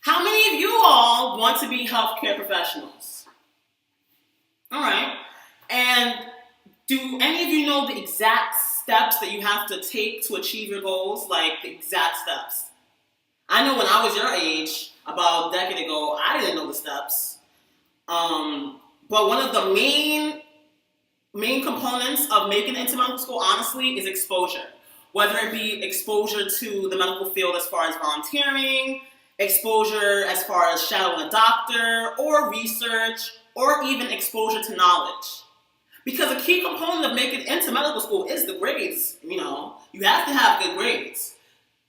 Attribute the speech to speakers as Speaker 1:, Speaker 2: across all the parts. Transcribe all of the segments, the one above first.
Speaker 1: How many of you all want to be healthcare professionals? All right. And do any of you know the exact steps that you have to take to achieve your goals? Like the exact steps. I know when I was your age, about a decade ago, I didn't know the steps. But one of the main components of making it into medical school, honestly, is exposure. Whether it be exposure to the medical field as far as volunteering, exposure as far as shadowing a doctor, or research, or even exposure to knowledge. Because a key component of making it into medical school is the grades. You have to have good grades.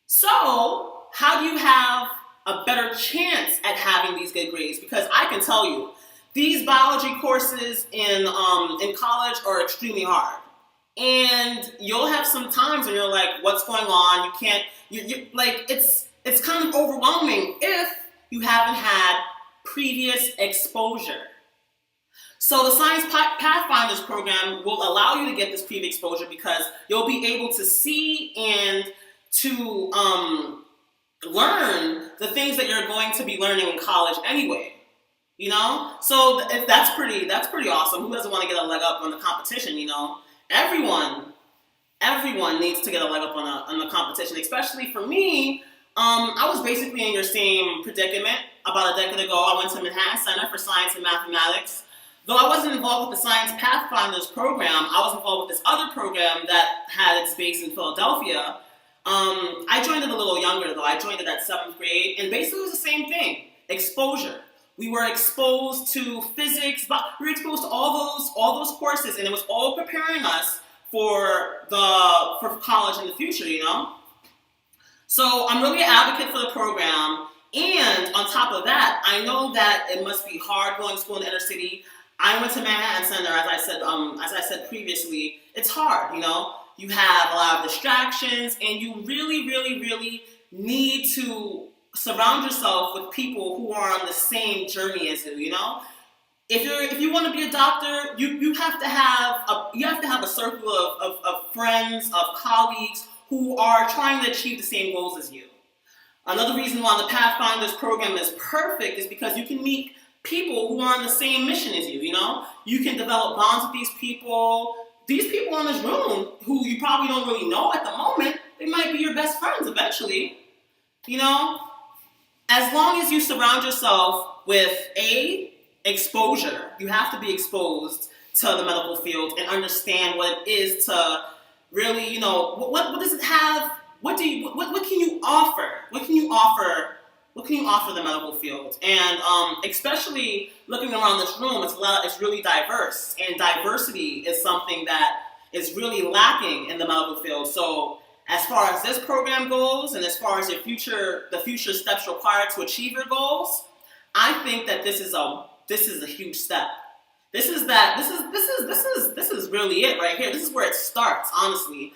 Speaker 1: So, how do you have a better chance at having these good grades? Because I can tell you, these biology courses in college are extremely hard. And you'll have some times when you're like, what's going on? You can't, it's kind of overwhelming if you haven't had previous exposure. So the Science Pathfinders program will allow you to get this previous exposure because you'll be able to see and to learn the things that you're going to be learning in college anyway. So if that's pretty awesome. Who doesn't want to get a leg up on the competition? Everyone needs to get a leg up on the competition. Especially for me, I was basically in your same predicament about a decade ago. I went to Manhattan Center for Science and Mathematics. Though I wasn't involved with the Science Pathfinders program, I was involved with this other program that had its base in Philadelphia. I joined it a little younger though. I joined it at 7th grade, and basically it was the same thing: exposure. We were exposed to physics, but we were exposed to all those courses, and it was all preparing us for college in the future. So I'm really an advocate for the program, and on top of that, I know that it must be hard going to school in the inner city. I went to Manhattan Center, as I said previously. It's hard, You have a lot of distractions, and you really, really, really need to surround yourself with people who are on the same journey as you. If you want to be a doctor, you have to have a circle of friends, of colleagues who are trying to achieve the same goals as you. Another reason why the Pathfinders program is perfect is because you can meet people who are on the same mission as you. You can develop bonds with these people. These people in this room who you probably don't really know at the moment, they might be your best friends eventually. As long as you surround yourself with exposure, you have to be exposed to the medical field and understand what it is to really, what does it have? What can you offer? What can you offer the medical field? And especially looking around this room, it's really diverse, and diversity is something that is really lacking in the medical field. So as far as this program goes, and as far as the future steps required to achieve your goals, I think that this is a huge step. This is really it right here. This is where it starts, honestly.